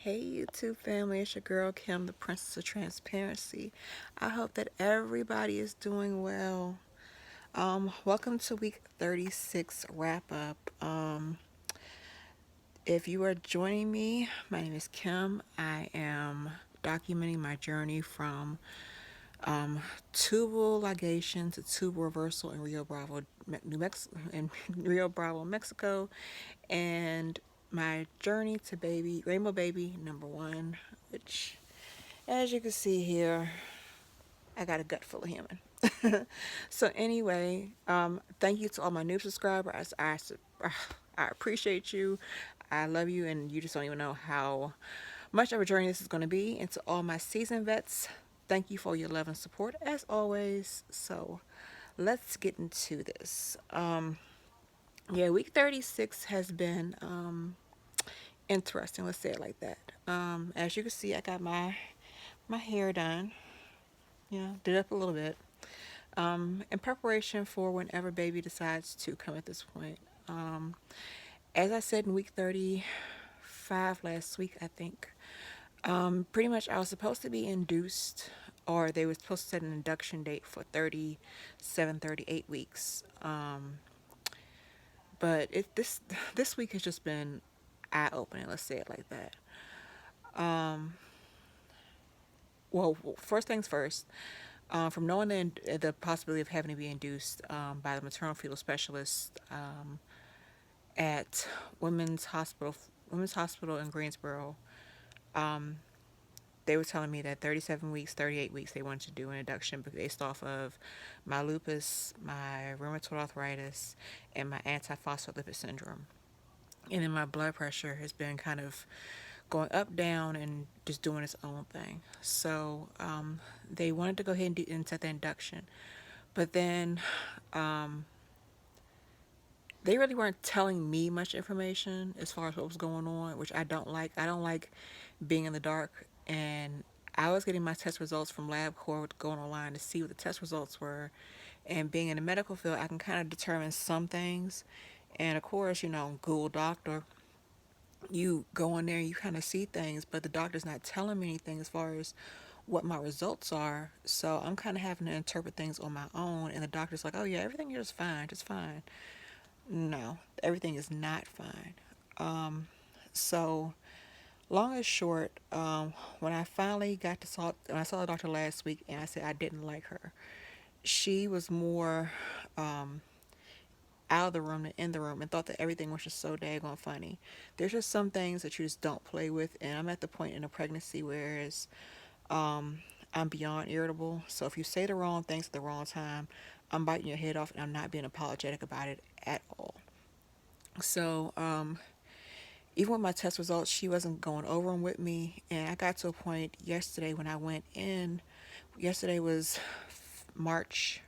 Hey YouTube family, it's your girl Kim, the Princess of Transparency. I hope that everybody is doing well. Welcome to week 36 wrap up. If you are joining me, my name is Kim. I am documenting my journey from tubal ligation to tubal reversal in Rio Bravo, Rio Bravo, Mexico, and my journey to rainbow baby number one, which, as you can see here, I got a gut full of human. So anyway, thank you to all my new subscribers. I appreciate you. I love you, and you just don't even know how much of a journey this is going to be. And to all my seasoned vets, thank you for your love and support as always. So let's get into this. Yeah, week 36 has been interesting. Let's say it like that. As you can see, I got my hair done. Did up a little bit. In preparation for whenever baby decides to come at this point. Um, as I said in week 35 last week, I think, pretty much I was supposed to be induced, or they were supposed to set an induction date for 37, 38 weeks. But this week has just been eye-opening, let's say it like that. Well, first things first, from knowing the possibility of having to be induced by the maternal fetal specialist at Women's Hospital in Greensboro, they were telling me that 37 weeks, 38 weeks, they wanted to do an induction based off of my lupus, my rheumatoid arthritis, and my antiphospholipid syndrome. And then my blood pressure has been kind of going up, down, and just doing its own thing. So they wanted to go ahead and set the induction. But then they really weren't telling me much information as far as what was going on, which I don't like. I don't like being in the dark. And I was getting my test results from LabCorp, going online to see what the test results were. And being in the medical field, I can kind of determine some things. And of course, Google Doctor, you go in there, you kind of see things, but the doctor's not telling me anything as far as what my results are. So I'm kind of having to interpret things on my own. And the doctor's like, oh, yeah, everything here is fine, just fine. No, everything is not fine. So long and short, when I finally when I saw the doctor last week and I said I didn't like her, she was more out of the room than in the room and thought that everything was just so daggone funny. There's just some things that you just don't play with, and I'm at the point in a pregnancy whereas I'm beyond irritable. So if you say the wrong things at the wrong time, I'm biting your head off and I'm not being apologetic about it at all. So even with my test results, she wasn't going over them with me. And I got to a point yesterday when I went in. Yesterday was March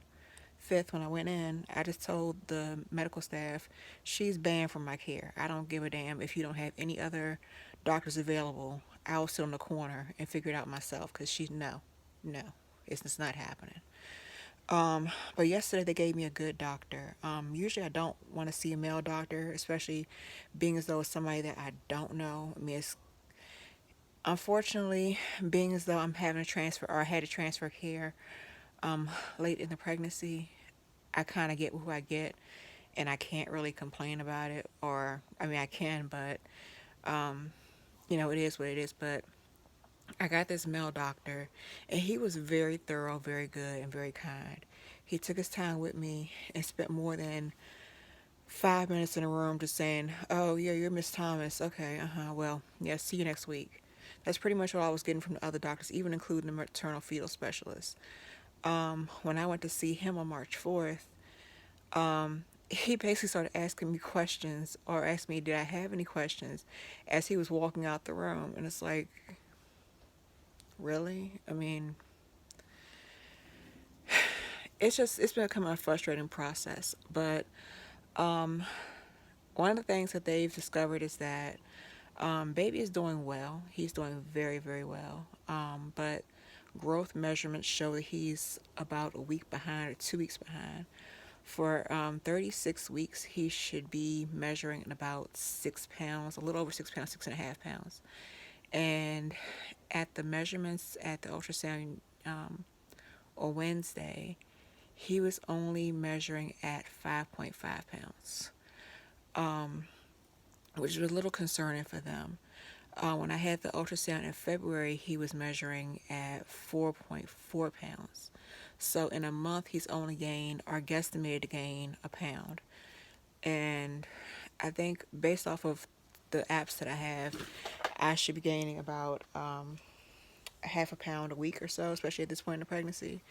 5th when I went in. I just told the medical staff, she's banned from my care. I don't give a damn if you don't have any other doctors available. I'll sit on the corner and figure it out myself because no, it's just not happening. But yesterday they gave me a good doctor. Usually I don't want to see a male doctor, especially being as though it's somebody that I don't know. I mean, it's unfortunately being as though I'm having a transfer or I had to transfer care late in the pregnancy. I kind of get who I get, and I can't really complain about it. Or I mean, I can, but it is what it is. But I got this male doctor, and he was very thorough, very good, and very kind. He took his time with me and spent more than 5 minutes in a room just saying, "Oh yeah, you're Miss Thomas. Okay, well, yeah, see you next week." That's pretty much what I was getting from the other doctors, even including the maternal fetal specialist. When I went to see him on March 4th, he basically started asking me questions or asked me, did I have any questions as he was walking out the room. And it's like, really? I mean, it's become a frustrating process. But one of the things that they've discovered is that baby is doing well. He's doing very, very well. But growth measurements show that he's about a week behind or 2 weeks behind. For 36 weeks, he should be measuring in about 6 pounds, a little over 6 pounds, 6.5 pounds. And at the measurements at the ultrasound on Wednesday, he was only measuring at 5.5 pounds, um, which was a little concerning for them. When I had the ultrasound in February, he was measuring at 4.4 pounds. So in a month, he's only gained, or guesstimated to gain, a pound. And I think based off of the apps that I have, I should be gaining about half a pound a week or so, especially at this point in the pregnancy.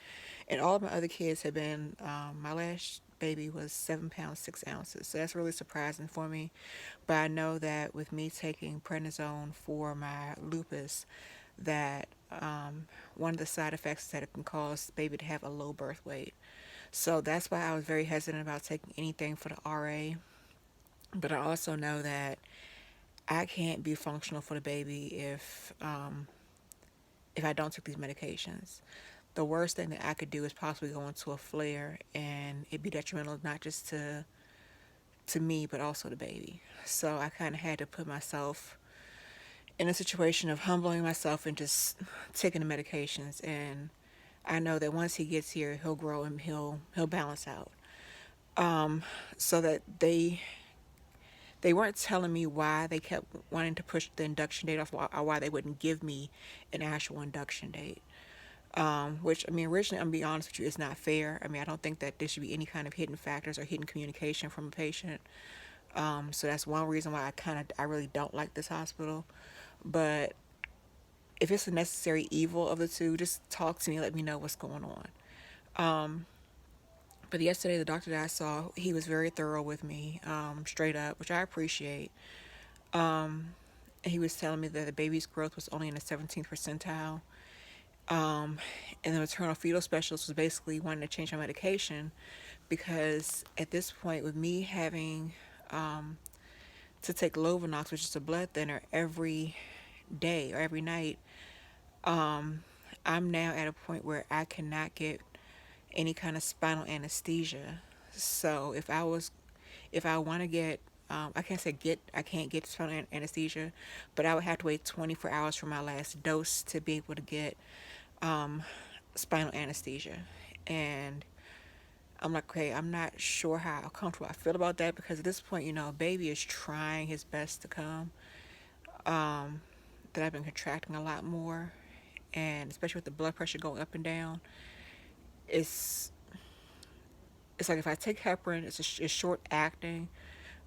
And all of my other kids have been, my last baby was 7 pounds 6 ounces. So that's really surprising for me. But I know that with me taking prednisone for my lupus, that one of the side effects is that it can cause baby to have a low birth weight. So that's why I was very hesitant about taking anything for the RA. But I also know that I can't be functional for the baby if I don't take these medications. The worst thing that I could do is possibly go into a flare, and it'd be detrimental not just to me but also the baby. So I kind of had to put myself in a situation of humbling myself and just taking the medications. And I know that once he gets here, he'll grow and he'll balance out. So that they weren't telling me why they kept wanting to push the induction date off, or why they wouldn't give me an actual induction date. Which, I mean, originally, I'm gonna be honest with you, it's not fair. I mean, I don't think that there should be any kind of hidden factors or hidden communication from a patient. So that's one reason why I really don't like this hospital. But if it's a necessary evil of the two, just talk to me, let me know what's going on. But yesterday, the doctor that I saw, he was very thorough with me, straight up, which I appreciate. He was telling me that the baby's growth was only in the 17th percentile. Um, and the maternal fetal specialist was basically wanting to change my medication because at this point, with me having to take Lovenox, which is a blood thinner, every day or every night, I'm now at a point where I cannot get any kind of spinal anesthesia. So if I want to get, I can't get spinal anesthesia, but I would have to wait 24 hours for my last dose to be able to get spinal anesthesia. And I'm like, okay, I'm not sure how comfortable I feel about that because at this point, baby is trying his best to come. That I've been contracting a lot more, and especially with the blood pressure going up and down, it's it's like if I take heparin, it's short acting,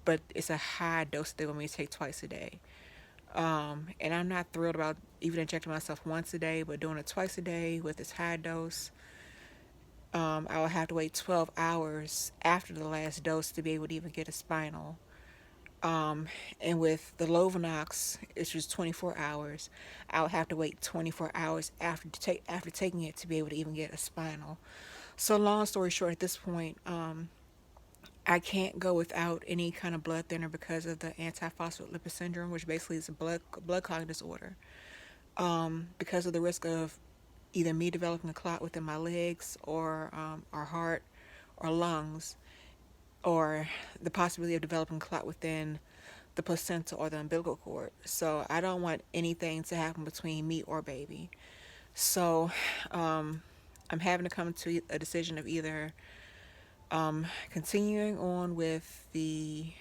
but it's a high dose that they want me to take twice a day. And I'm not thrilled about even injecting myself once a day, but doing it twice a day with this high dose. I will have to wait 12 hours after the last dose to be able to even get a spinal. And with the Lovenox, it's just 24 hours. I would have to wait 24 hours after taking it to be able to even get a spinal. So long story short, at this point, I can't go without any kind of blood thinner because of the antiphospholipid syndrome, which basically is a blood clotting disorder. Because of the risk of either me developing a clot within my legs or heart or lungs, or the possibility of developing a clot within the placenta or the umbilical cord. So I don't want anything to happen between me or baby. So I'm having to come to a decision of either continuing on with the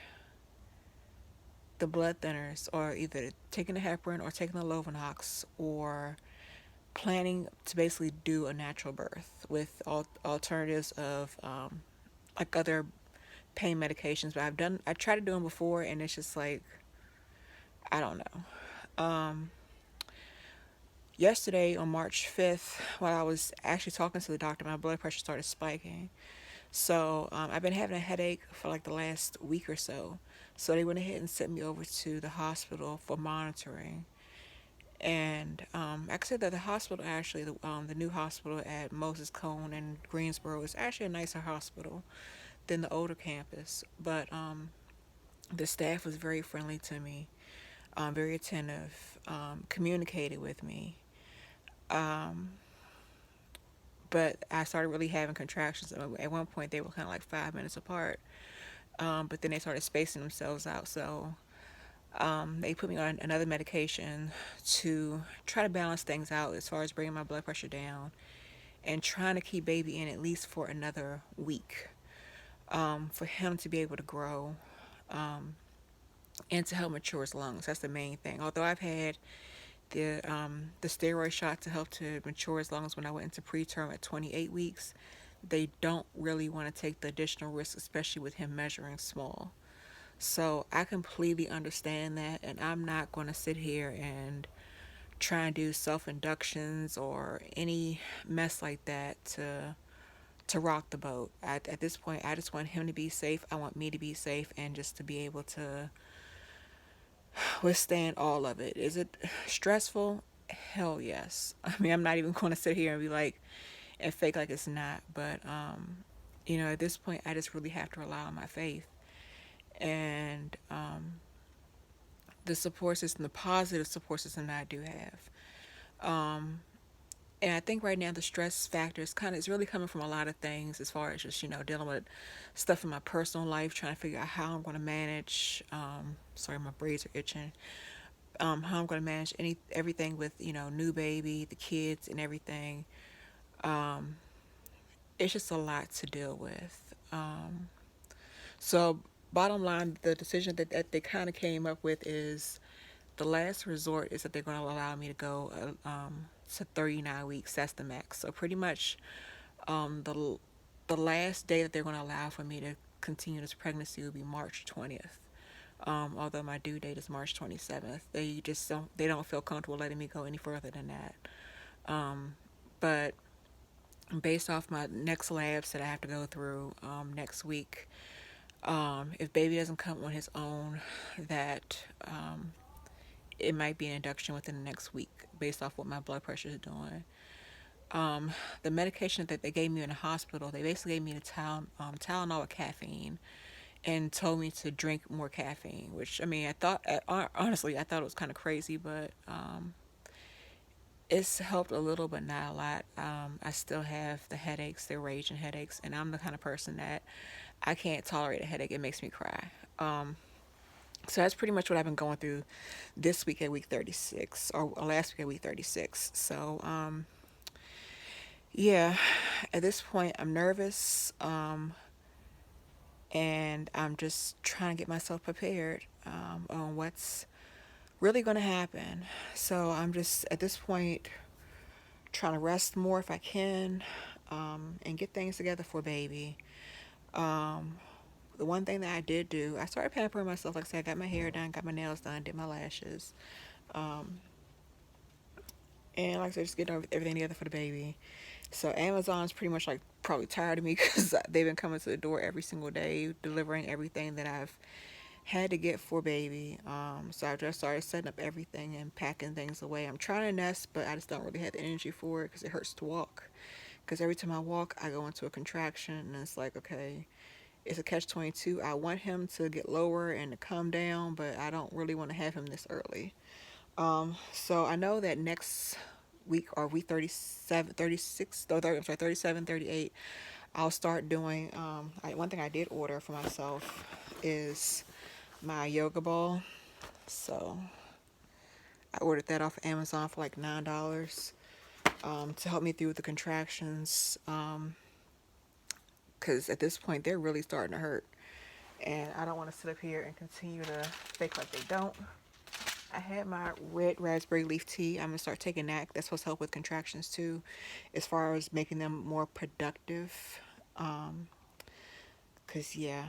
blood thinners, or either taking the heparin or taking the Lovenox, or planning to basically do a natural birth with alternatives of like other pain medications. But I tried to do them before, and it's just like, I don't know. Yesterday on March 5th, while I was actually talking to the doctor, my blood pressure started spiking. So I've been having a headache for like the last week or so. So they went ahead and sent me over to the hospital for monitoring. And like I said, that the hospital actually, the new hospital at Moses Cone in Greensboro is actually a nicer hospital than the older campus. But the staff was very friendly to me, very attentive, communicated with me. Um, but I started really having contractions. At one point, they were kind of like 5 minutes apart. But then they started spacing themselves out. So They put me on another medication to try to balance things out as far as bringing my blood pressure down and trying to keep baby in at least for another week, for him to be able to grow, um, and to help mature his lungs. That's the main thing. Although I've had the steroid shot to help to mature his lungs when I went into preterm at 28 weeks, they don't really want to take the additional risk, especially with him measuring small. So I completely understand that, and I'm not going to sit here and try and do self inductions or any mess like that to rock the boat. At this point, I just want him to be safe. I want me to be safe, and just to be able to withstand all of it. Is it stressful? Hell yes. I mean, I'm not even going to sit here and be like and fake like it's not. But at this point, I just really have to rely on my faith and the support system, the positive support system that I do have. And I think right now the stress factor is really coming from a lot of things, as far as just dealing with stuff in my personal life, trying to figure out how I'm going to manage. Sorry, my braids are itching. How I'm going to manage everything with new baby, the kids, and everything. Um, it's just a lot to deal with. So bottom line, the decision that they kind of came up with is the last resort is that they're going to allow me to go to 39 weeks. That's the max. So pretty much the last day that they're going to allow for me to continue this pregnancy will be March 20th. Although my due date is March 27th, they don't feel comfortable letting me go any further than that. But based off my next labs that I have to go through next week, if baby doesn't come on his own, that it might be an induction within the next week based off what my blood pressure is doing. The medication that they gave me in the hospital, they basically gave me the Tylenol with caffeine and told me to drink more caffeine, which, I mean, honestly, I thought it was kind of crazy, but it's helped a little, but not a lot. I still have the headaches, the raging headaches, and I'm the kind of person that I can't tolerate a headache. It makes me cry. So that's pretty much what I've been going through this week at week 36, or last week at week 36. So, yeah, at this point, I'm nervous, and I'm just trying to get myself prepared on what's really going to happen. So I'm just, at this point, trying to rest more if I can, and get things together for baby. Um, the one thing that I did do, I started pampering myself. Like I said, I got my hair done, got my nails done, did my lashes. Um, and like I said, just getting everything together for the baby. So Amazon's pretty much like probably tired of me because they've been coming to the door every single day, delivering everything that I've had to get for baby. So I just started setting up everything and packing things away. I'm trying to nest, but I just don't really have the energy for it because it hurts to walk. Because every time I walk, I go into a contraction, and it's like, okay, it's a catch-22. I want him to get lower and to come down, but I don't really want to have him this early. So I know that next week, or week 37, 36, or 30, I'm sorry, 37, 38, I'll start doing, one thing I did order for myself is my yoga ball. So I ordered that off Amazon for like $9, to help me through the contractions. Because at this point, they're really starting to hurt. And I don't want to sit up here and continue to fake like they don't. I had my red raspberry leaf tea. I'm going to start taking that. That's supposed to help with contractions too, as far as making them more productive. Cause yeah,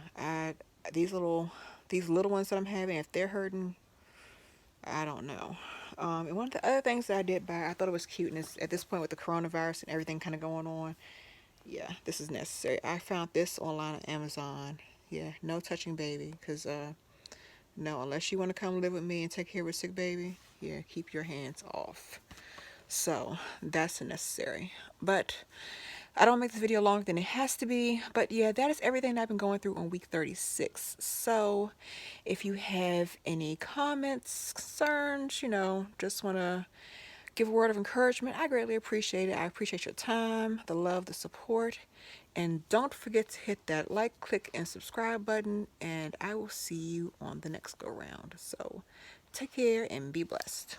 these little ones that I'm having, if they're hurting, I don't know. And one of the other things that I did buy, I thought it was cute, and at this point with the coronavirus and everything kind of going on, yeah, this is necessary. I found this online on Amazon. Yeah, no touching baby, cause no, unless you want to come live with me and take care of a sick baby, yeah, keep your hands off. So that's necessary. But I don't make this video longer than it has to be. But yeah, that is everything that I've been going through on week 36. So if you have any comments, concerns, just want to give a word of encouragement, I greatly appreciate it. I appreciate your time, the love, the support. And don't forget to hit that like, click, and subscribe button. And I will see you on the next go round. So take care and be blessed.